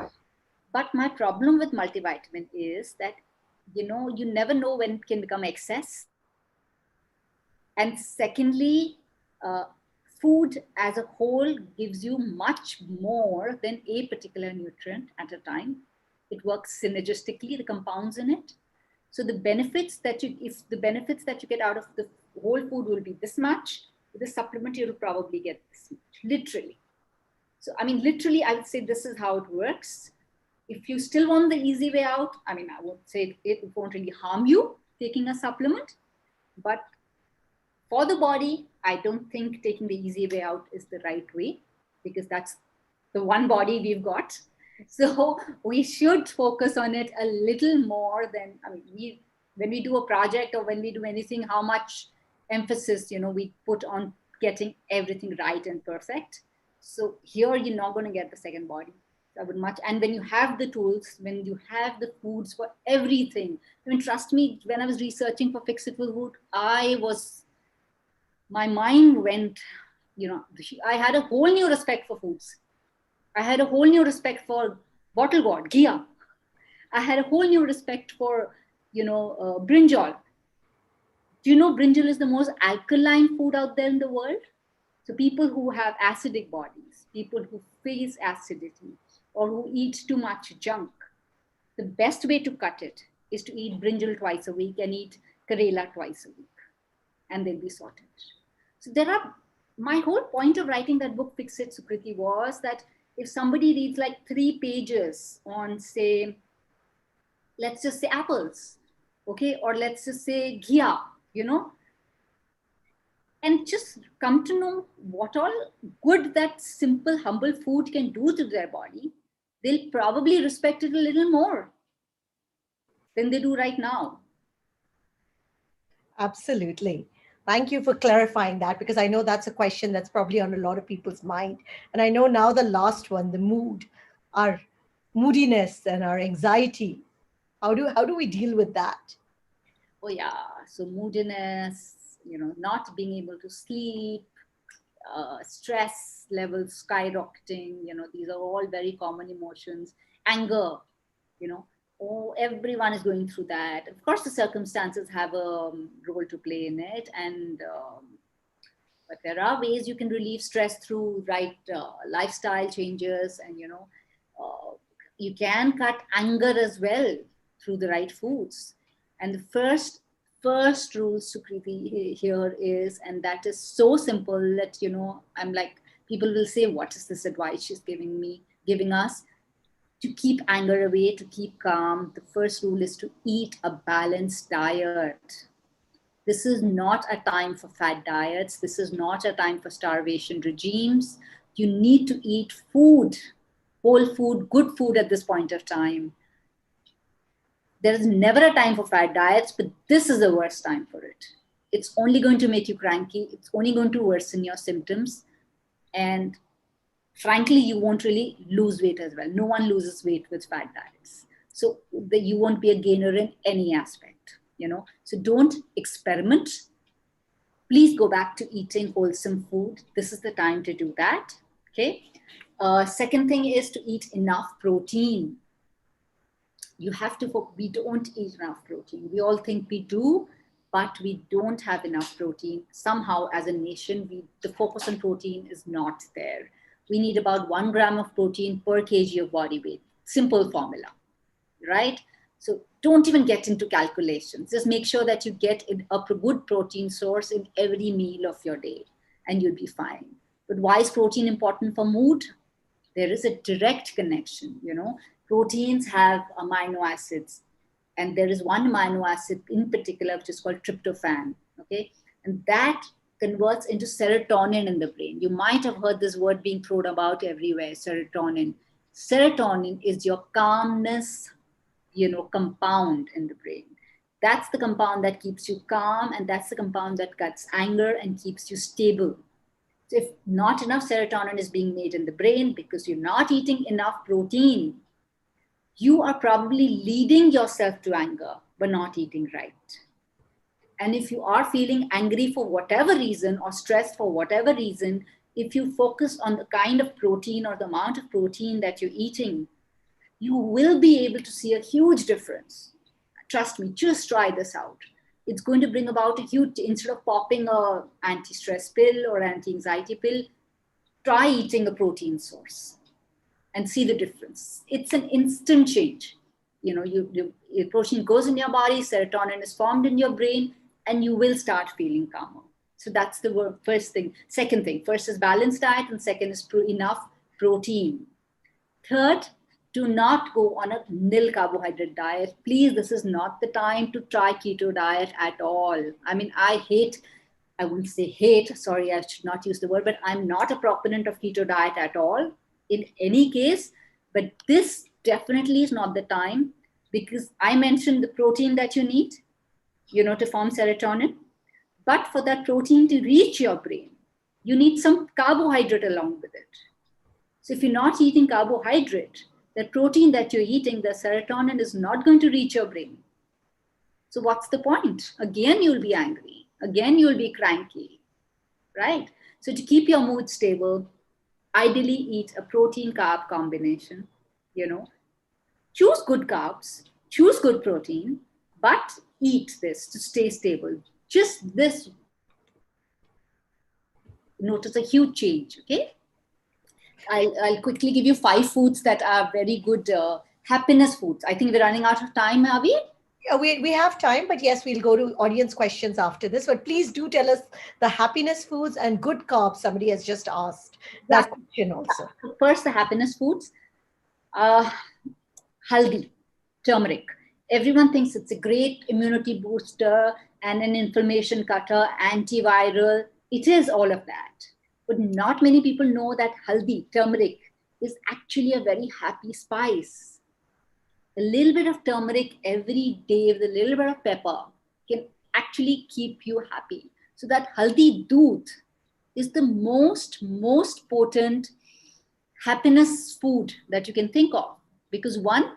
But my problem with multivitamin is that, you never know when it can become excess. And secondly, uh, food as a whole gives you much more than a particular nutrient at a time. It works synergistically, the compounds in it. So if the benefits that you get out of the whole food will be this much, with the supplement you'll probably get this much, literally. So, literally, I would say this is how it works. If you still want the easy way out, I would say it won't really harm you taking a supplement. But for the body, I don't think taking the easy way out is the right way, because that's the one body we've got. So we should focus on it a little more than, when we do a project or when we do anything, how much emphasis, we put on getting everything right and perfect. So here you're not going to get the second body. And when you have the tools, when you have the foods for everything, trust me, when I was researching for Fix It With Food, my mind went, I had a whole new respect for foods. I had a whole new respect for bottle gourd, ghee. I had a whole new respect for, brinjal. Do you know brinjal is the most alkaline food out there in the world? So people who have acidic bodies, people who face acidity, or who eat too much junk, the best way to cut it is to eat brinjal twice a week and eat karela twice a week. And they'll be sorted. So my whole point of writing that book, Fix It, Sukriti, was that if somebody reads like 3 pages on, say, let's just say apples, okay, or let's just say ghee, and just come to know what all good that simple, humble food can do to their body, they'll probably respect it a little more than they do right now. Absolutely. Thank you for clarifying that, because I know that's a question that's probably on a lot of people's mind. And I know now the last one, the mood, our moodiness and our anxiety. How do we deal with that? Oh yeah, so moodiness, not being able to sleep, stress levels skyrocketing, these are all very common emotions. Anger, everyone is going through that. Of course, the circumstances have a role to play in it, but there are ways you can relieve stress through right lifestyle changes, and you can cut anger as well through the right foods. And the first rule, Sukriti, here is, and that is so simple that I'm like, people will say, what is this advice she's giving us? To keep anger away, to keep calm, the first rule is to eat a balanced diet. This is not a time for fad diets. This is not a time for starvation regimes. You need to eat food, whole food, good food at this point of time. There is never a time for fad diets, but this is the worst time for it. It's only going to make you cranky. It's only going to worsen your symptoms. And frankly, you won't really lose weight as well. No one loses weight with fad diets. So you won't be a gainer in any aspect, So don't experiment. Please go back to eating wholesome food. This is the time to do that, okay? Second thing is to eat enough protein. We don't eat enough protein. We all think we do, but we don't have enough protein. Somehow, as a nation, the focus on protein is not there. We need about 1 gram of protein per kg of body weight. Simple formula, right? So don't even get into calculations. Just make sure that you get a good protein source in every meal of your day, and you'll be fine. But why is protein important for mood? There is a direct connection, Proteins have amino acids, and there is one amino acid in particular which is called tryptophan, okay? And that converts into serotonin in the brain. You might have heard this word being thrown about everywhere, serotonin. Serotonin is your calmness, compound in the brain. That's the compound that keeps you calm, and that's the compound that cuts anger and keeps you stable. So if not enough serotonin is being made in the brain because you're not eating enough protein, you are probably leading yourself to anger. but not eating right. And if you are feeling angry for whatever reason or stressed for whatever reason, if you focus on the kind of protein or the amount of protein that you're eating, you will be able to see a huge difference. Trust me, just try this out. It's going to bring about a huge, instead of popping a anti-stress pill or anti-anxiety pill, try eating a protein source and see the difference. It's an instant change. You know, your protein goes in your body, serotonin is formed in your brain, and you will start feeling calmer. So that's the first thing. Second thing, first is balanced diet, and second is enough protein. Third, do not go on a nil carbohydrate diet. Please, this is not the time to try keto diet at all. I mean, I wouldn't say hate, sorry, I should not use the word, but I'm not a proponent of keto diet at all in any case. But this definitely is not the time, because I mentioned the protein that you need, you know, to form serotonin. But for that protein to reach your brain, you need some carbohydrate along with it. So if you're not eating carbohydrate, the protein that you're eating, the serotonin is not going to reach your brain. So what's the point? Again, you'll be angry. Again, you'll be cranky, right? So to keep your mood stable, ideally eat a protein carb combination, you know, choose good carbs, choose good protein, but eat this to stay stable. Just this, notice a huge change, okay? I'll quickly give you 5 foods that are very good happiness foods. I think we're running out of time, are we? Yeah, we have time, but yes, we'll go to audience questions after this. But please do tell us the happiness foods and good carbs. Somebody has just asked Yeah. that question also. First, the happiness foods. Haldi, turmeric. Everyone thinks it's a great immunity booster and an inflammation cutter, antiviral. It is all of that. But not many people know that haldi, turmeric, is actually a very happy spice. A little bit of turmeric every day with a little bit of pepper can actually keep you happy. So that haldi doodh is the most potent happiness food that you can think of. Because one,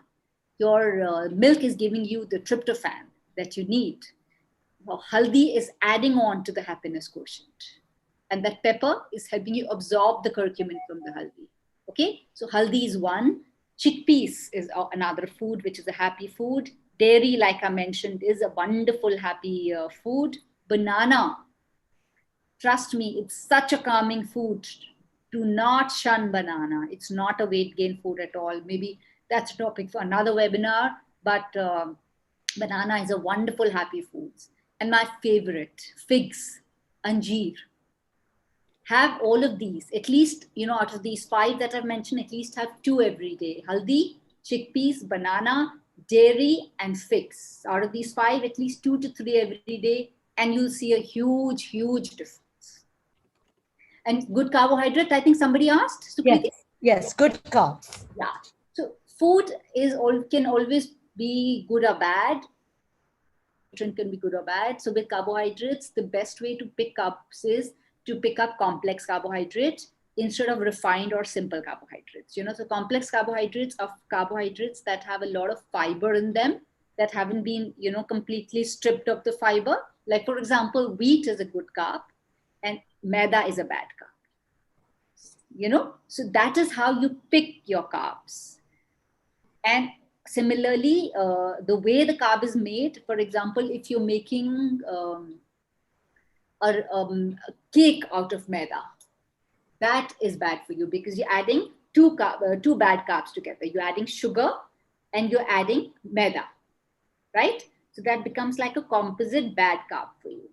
your milk is giving you the tryptophan that you need. Well, haldi is adding on to the happiness quotient. And that pepper is helping you absorb the curcumin from the haldi. Okay, so haldi is one. Chickpeas is another food, which is a happy food. Dairy, like I mentioned, is a wonderful happy food. Banana, trust me, it's such a calming food. Do not shun banana. It's not a weight gain food at all. Maybe that's a topic for another webinar, but banana is a wonderful happy food. And my favorite, figs, anjeer. Have all of these, at least, you know, out of these 5 that I've mentioned, at least have 2 every day. Haldi, chickpeas, banana, dairy, and figs. Out of these 5, at least 2 to 3 every day, and you'll see a huge difference. And good carbohydrate, I think somebody asked, Sukriti? Yes, good carbs. Yeah. So food can always be good or bad. Nutrient can be good or bad. So with carbohydrates, the best way to pick up is to pick up complex carbohydrates instead of refined or simple carbohydrates. You know, so complex carbohydrates are carbohydrates that have a lot of fiber in them that haven't been, you know, completely stripped of the fiber. Like, for example, wheat is a good carb and maida is a bad carb. You know, so that is how you pick your carbs. And similarly, the way the carb is made, for example, if you're making a cake out of maida, that is bad for you because you're adding two bad carbs together. You're adding sugar and you're adding maida, right? So that becomes like a composite bad carb for you.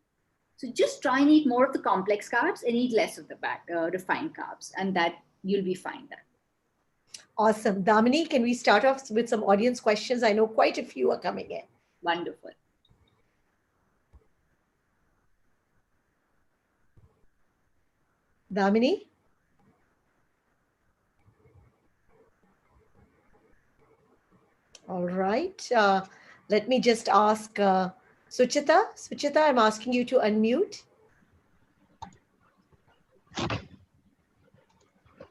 So just try and eat more of the complex carbs and eat less of the bad refined carbs, and that you'll be fine then. Awesome. Damini, can we start off with some audience questions? I know quite a few are coming in. Wonderful. Damini? All right. Let me just ask Suchita. Suchita, I'm asking you to unmute.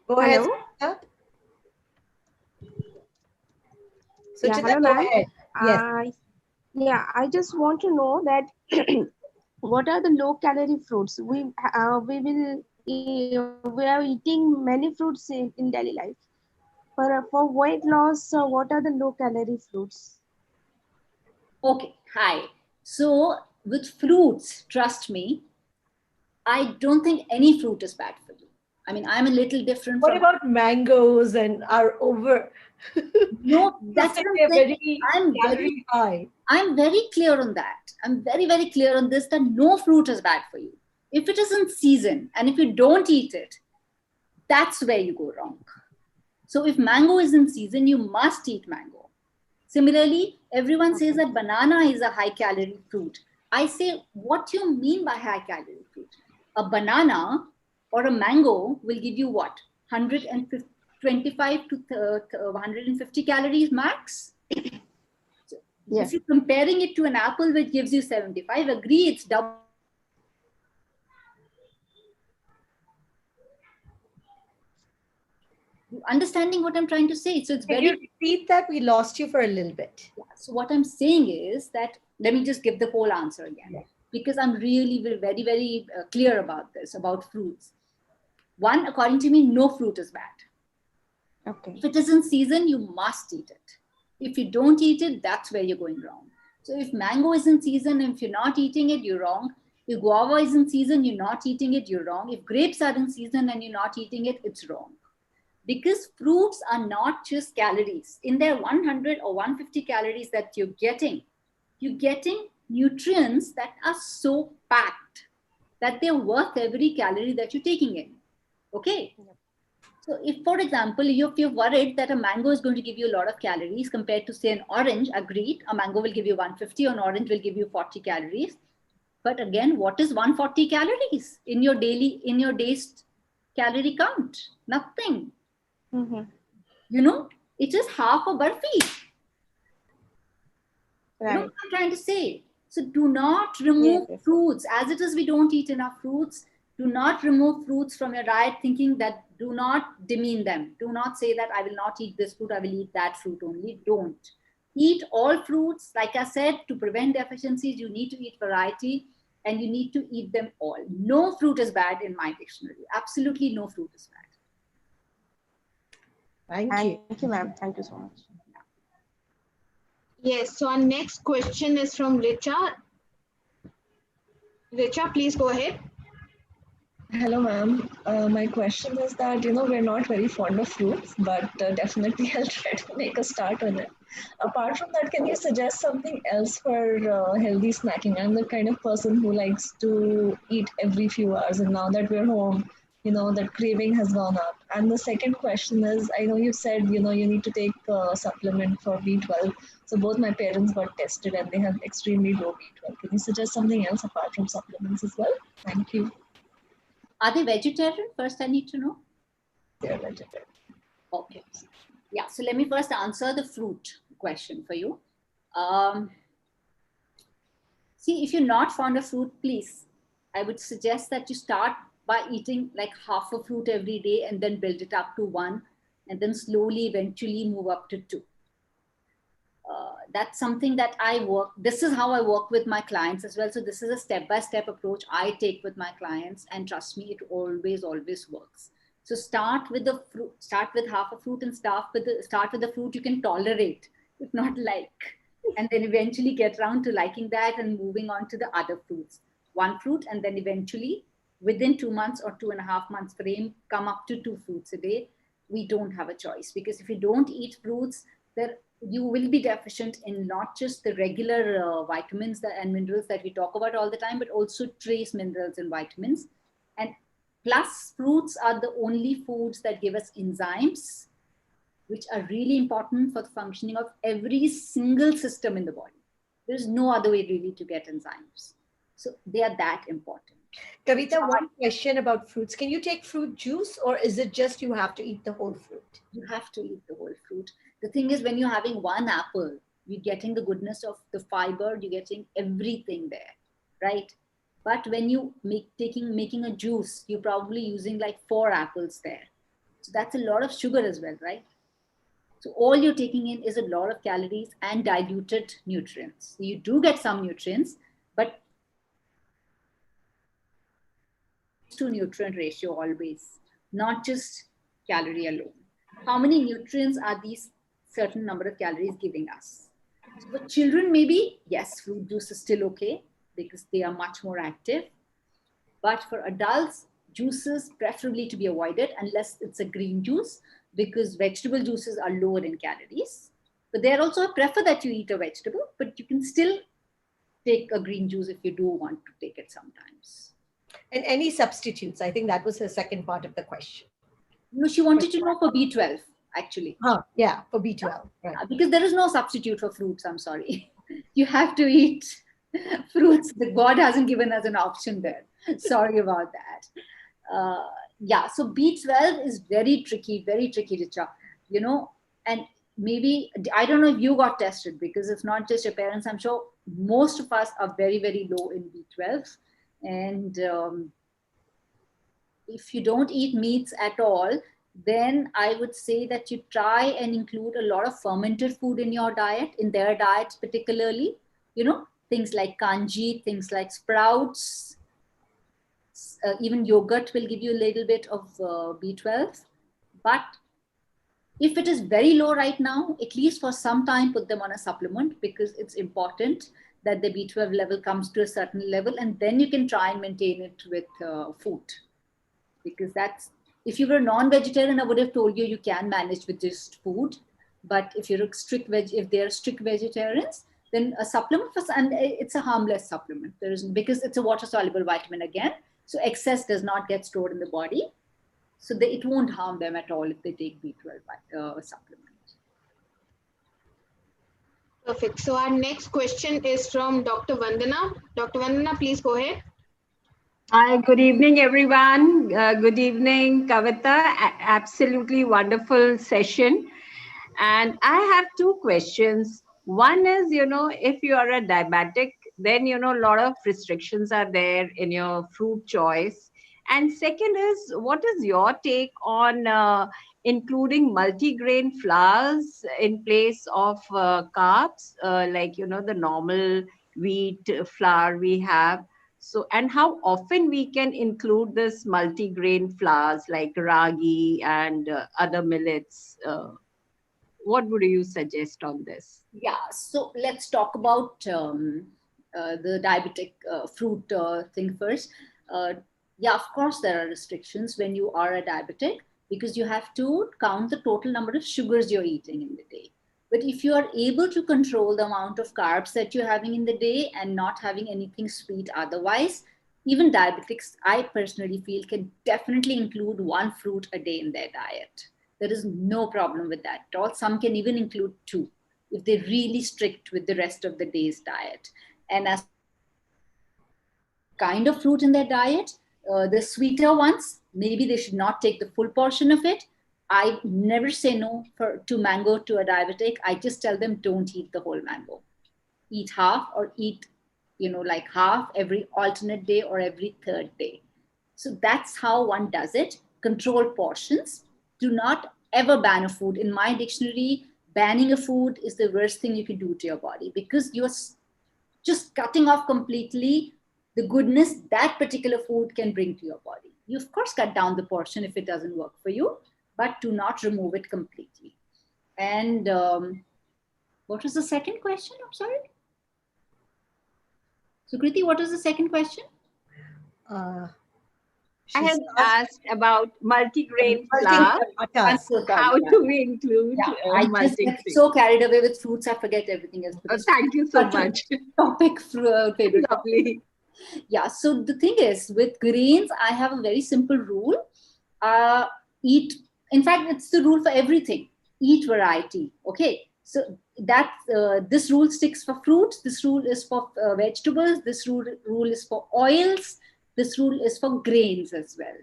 Go ahead, Suchita. Yeah, Suchita, hello, go ma'am. ahead. Yes. Yeah, I just want to know that what are the low calorie fruits? We are eating many fruits in daily life. For weight loss, what are the low calorie fruits? Okay, hi. So with fruits, trust me, I don't think any fruit is bad for you. I mean, I'm a little different What from about mangoes and are over? no, People that's say what I'm they're saying. very I'm very calorie high. I'm very clear on that. I'm very, very clear on this that no fruit is bad for you. If it is in season and if you don't eat it, that's where you go wrong. So if mango is in season, you must eat mango. Similarly, everyone says Okay. that banana is a high calorie fruit. I say, what do you mean by high calorie fruit? A banana or a mango will give you what? 125 to 150 calories max? If Yes. you're comparing it to an apple, which gives you 75, agree it's double understanding what I'm trying to say. So it's Can you very repeat that? We lost you for a little bit. so what I'm saying is that let me just give the whole answer again Yeah. because I'm really very, very clear about this, about fruits. One, according to me, no fruit is bad. Okay. If it is in season, you must eat it. If you don't eat it, that's where you're going wrong. So if mango is in season, if you're not eating it, you're wrong. If guava is in season, you're not eating it, you're wrong. If grapes are in season and you're not eating it, it's wrong. Because fruits are not just calories. In their 100 or 150 calories that you're getting nutrients that are so packed that they're worth every calorie that you're taking in. Okay. So if, for example, if you're worried that a mango is going to give you a lot of calories compared to, say, an orange, agreed, a mango will give you 150, an orange will give you 40 calories. But again, what is 140 calories in your day's calorie count? Nothing. Mm-hmm. You know, it is half a burfi. You know what Right. I'm trying to say? So do not Yes, remove yes, yes. fruits. As it is, we don't eat enough fruits. Do not remove fruits from your diet thinking that do not demean them. Do not say that I will not eat this fruit, I will eat that fruit only. Don't. Eat all fruits. Like I said, to prevent deficiencies, you need to eat variety and you need to eat them all. No fruit is bad in my dictionary. Absolutely no fruit is bad. Thank you. Thank you, ma'am. Thank you so much. Yes, so our next question is from Richa. Richa, please go ahead. Hello, ma'am. My question is that, we're not very fond of fruits, but definitely I'll try to make a start on it. Apart from that, can you suggest something else for healthy snacking? I'm the kind of person who likes to eat every few hours, and now that we're home, that craving has gone up. And the second question is, I know you said, you need to take a supplement for B12. So both my parents got tested and they have extremely low B12. Can you suggest something else apart from supplements as well? Thank you. Are they vegetarian? First, I need to know. Yes, they are vegetarian. Okay. Yeah, so let me first answer the fruit question for you. Um, See, if you're not fond of fruit, please, I would suggest that you start by eating like half a fruit every day and then build it up to one and then slowly, eventually move up to two. That's something that this is how I work with my clients as well. So this is a step-by-step approach I take with my clients, and trust me, it always works. So start with the fruit, start with half a fruit and start with the fruit you can tolerate, if not like, and then eventually get around to liking that and moving on to the other fruits. One fruit, and then eventually within 2 months or 2.5 months frame, come up to two fruits a day. We don't have a choice, because if you don't eat fruits, there you will be deficient in not just the regular vitamins and minerals that we talk about all the time, but also trace minerals and vitamins. And plus, fruits are the only foods that give us enzymes, which are really important for the functioning of every single system in the body. There's no other way really to get enzymes. So they are that important. Kavita, one question about fruits. Can you take fruit juice or is it just you have to eat the whole fruit? You have to eat the whole fruit. The thing is, when you're having one apple, you're getting the goodness of the fiber, you're getting everything there, right? But when you making a juice, you're probably using like 4 apples there. So that's a lot of sugar as well, right? So all you're taking in is a lot of calories and diluted nutrients. So you do get some nutrients, but to nutrient ratio always, not just calorie alone. How many nutrients are these certain number of calories giving us? So for children, maybe, yes, fruit juice is still okay because they are much more active. But for adults, juices preferably to be avoided unless it's a green juice, because vegetable juices are lower in calories. But they are also a prefer that you eat a vegetable, but you can still take a green juice if you do want to take it sometimes. And any substitutes? I think that was the second part of the question. No, she wanted to know for B12, actually. Yeah, for B12. Right. Because there is no substitute for fruits, I'm sorry. You have to eat fruits. The God hasn't given us an option there. Sorry about that. Yeah, so B12 is very tricky, Richa. You know, and maybe, I don't know if you got tested, because it's not just your parents. I'm sure most of us are very, very low in B12. And if you don't eat meats at all, then I would say that you try and include a lot of fermented food in your diet, in their diets particularly, you know, things like kanji, things like sprouts, even yogurt will give you a little bit of B12. But if it is very low right now, at least for some time, put them on a supplement, because it's important that the B12 level comes to a certain level, and then you can try and maintain it with food. Because that's, if you were non-vegetarian, I would have told you you can manage with just food. But if you're a if they're strict vegetarians, then a supplement and it's a harmless supplement. There is, because it's a water-soluble vitamin again, so excess does not get stored in the body. So it won't harm them at all if they take B12 supplement. Perfect. So our next question is from Dr. Vandana. Dr. Vandana, please go ahead. Hi, good evening, everyone. Good evening, Kavita. Absolutely wonderful session. And I have two questions. One is, if you are a diabetic, then, a lot of restrictions are there in your fruit choice. And second is, what is your take on including multigrain flours in place of carbs, like, the normal wheat flour we have? So, and how often we can include this multigrain flours like ragi and other millets? What would you suggest on this? Yeah, so let's talk about the diabetic fruit thing first. Yeah, of course, there are restrictions when you are a diabetic, because you have to count the total number of sugars you're eating in the day. But if you are able to control the amount of carbs that you're having in the day and not having anything sweet otherwise, even diabetics, I personally feel, can definitely include one fruit a day in their diet. There is no problem with that at all. Some can even include two if they're really strict with the rest of the day's diet. And as kind of fruit in their diet, the sweeter ones, maybe they should not take the full portion of it. I never say no to mango to a diabetic. I just tell them, don't eat the whole mango. Eat half, or eat, like half every alternate day or every third day. So that's how one does it. Control portions. Do not ever ban a food. In my dictionary, banning a food is the worst thing you can do to your body, because you're just cutting off completely the goodness that particular food can bring to your body. You, of course, cut down the portion if it doesn't work for you, but do not remove it completely. And what was the second question? I'm sorry. Sukriti, what was the second question? I had asked about multigrain flour. I'm so sorry. How do we include I just get so carried away with fruits, I forget everything else. Thank you so much. Topic favorite. Lovely. Yeah, so the thing is, with grains, I have a very simple rule. Eat, in fact, it's the rule for everything. Eat variety, okay? So that this rule sticks for fruits, this rule is for vegetables, this rule is for oils, this rule is for grains as well.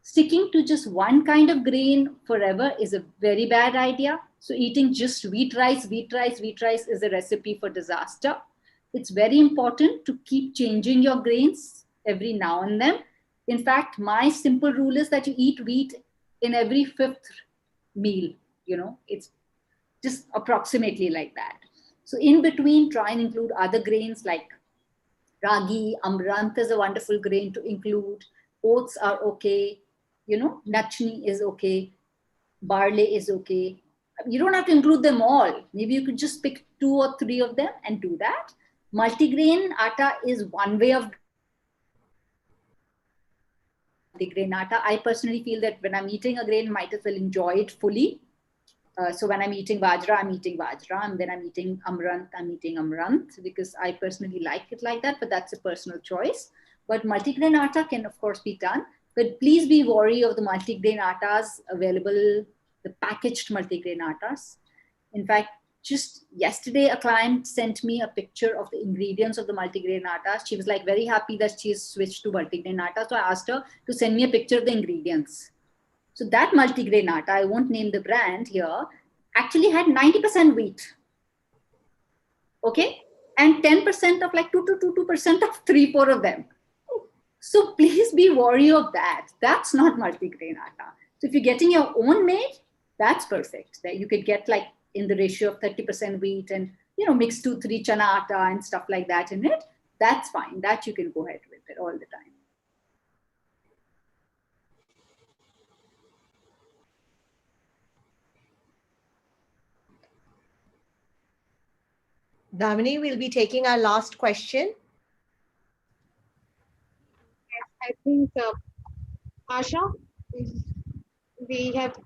Sticking to just one kind of grain forever is a very bad idea. So eating just wheat rice is a recipe for disaster. It's very important to keep changing your grains every now and then. In fact, my simple rule is that you eat wheat in every fifth meal. It's just approximately like that. So in between, try and include other grains like ragi, amaranth is a wonderful grain to include. Oats are okay. Nachni is okay. Barley is okay. You don't have to include them all. Maybe you could just pick 2 or 3 of them and do that. Multigrain atta is one way of multigrain atta. I personally feel that when I'm eating a grain, might as well enjoy it fully. So when I'm eating bajra, I'm eating bajra, and then I'm eating amaranth, I'm eating amaranth, because I personally like it like that, but that's a personal choice. But multigrain atta can of course be done, but please be wary of the multigrain attas available, the packaged multigrain attas. In fact, just yesterday, a client sent me a picture of the ingredients of the multigrain atta. She was like very happy that she's switched to multigrain atta. So I asked her to send me a picture of the ingredients. So that multigrain atta, I won't name the brand here, actually had 90% wheat. Okay? And 10% of like 2% of 3-4 of them. So please be wary of that. That's not multigrain atta. So if you're getting your own made, that's perfect. That you could get like in the ratio of 30% wheat and mix 2-3 chana atta and stuff like that in it. That's fine. That you can go ahead with it all the time. Damini, we'll be taking our last question. I think Asha, we have.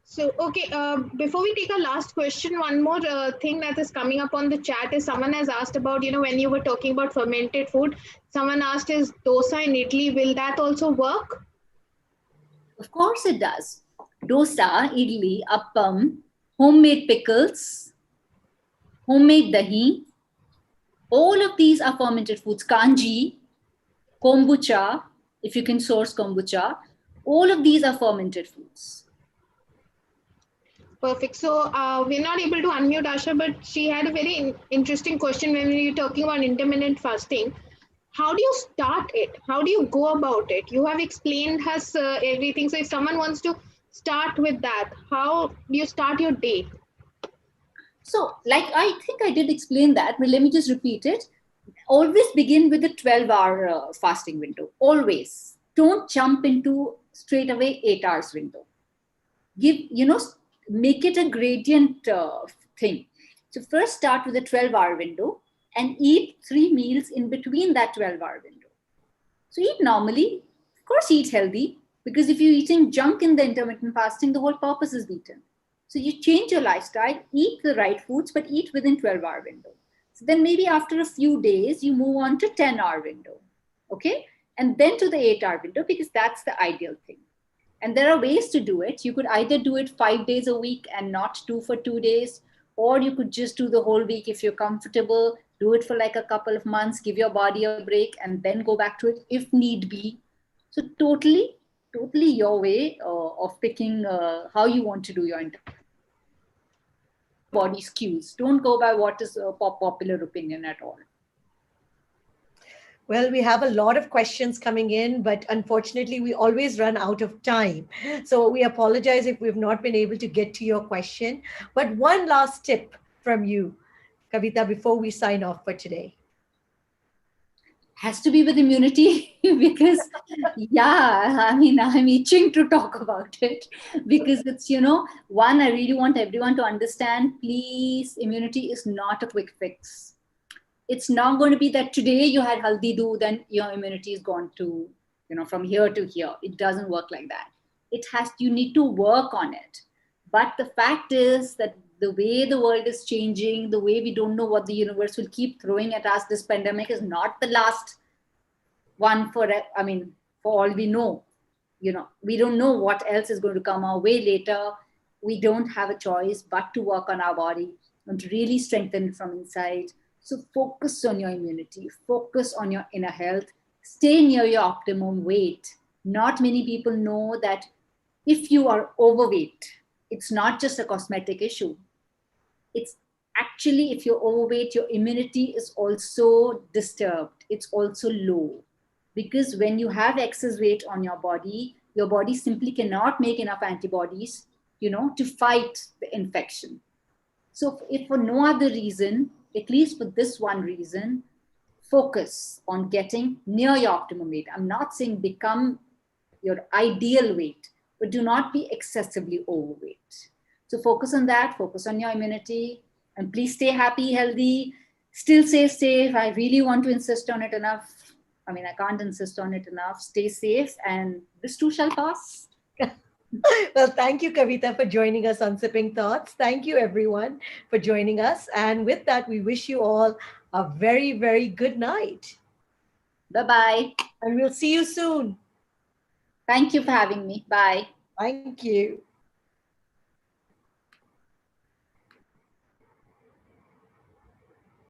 So, okay, before we take our last question, one more thing that is coming up on the chat is someone has asked about, when you were talking about fermented food, someone asked, is dosa in Italy, will that also work? Of course it does. Dosa, idli, appam, homemade pickles, homemade dahi, all of these are fermented foods. Kanji, kombucha, if you can source kombucha, all of these are fermented foods. Perfect. So we're not able to unmute Asha, but she had a very interesting question when we were talking about intermittent fasting. How do you start it? How do you go about it? You have explained us everything. So if someone wants to start with that, how do you start your day? So I think I did explain that, but let me just repeat it. Always begin with a 12-hour fasting window. Always. Don't jump into straight away 8 hours window. Make it a gradient thing. So first start with a 12-hour window and eat 3 meals in between that 12-hour window. So eat normally, of course eat healthy, because if you're eating junk in the intermittent fasting, the whole purpose is beaten. So you change your lifestyle, eat the right foods, but eat within 12-hour window. So then maybe after a few days, you move on to 10-hour window, okay? And then to the 8-hour window, because that's the ideal thing. And there are ways to do it. You could either do it 5 days a week and not do for 2 days, or you could just do the whole week if you're comfortable, do it for like a couple of months, give your body a break, and then go back to it if need be. So totally your way of picking how you want to do your body's cues. Don't go by what is a popular opinion at all. Well, we have a lot of questions coming in, but unfortunately, we always run out of time. So we apologize if we've not been able to get to your question. But one last tip from you, Kavita, before we sign off for today. Has to be with immunity because I'm itching to talk about it because it's, one, I really want everyone to understand, please, immunity is not a quick fix. It's not going to be that today you had haldi do, then your immunity is gone to, from here to here. It doesn't work like that. You need to work on it. But the fact is that the way the world is changing, the way we don't know what the universe will keep throwing at us, this pandemic is not the last one for all we know. We don't know what else is going to come our way later. We don't have a choice but to work on our body and to really strengthen it from inside. So focus on your immunity, focus on your inner health, stay near your optimum weight. Not many people know that if you are overweight, it's not just a cosmetic issue. It's actually, if you're overweight, your immunity is also disturbed. It's also low. Because when you have excess weight on your body simply cannot make enough antibodies to fight the infection. So if for no other reason, at least for this one reason, focus on getting near your optimum weight. I'm not saying become your ideal weight, but do not be excessively overweight. So focus on that, focus on your immunity, and please stay happy, healthy, still stay safe. I really want to insist on it enough. I mean, I can't insist on it enough. Stay safe, and this too shall pass. Well, thank you, Kavita, for joining us on Sipping Thoughts. Thank you, everyone, for joining us. And with that, we wish you all a very, very good night. Bye-bye. And we'll see you soon. Thank you for having me. Bye. Thank you.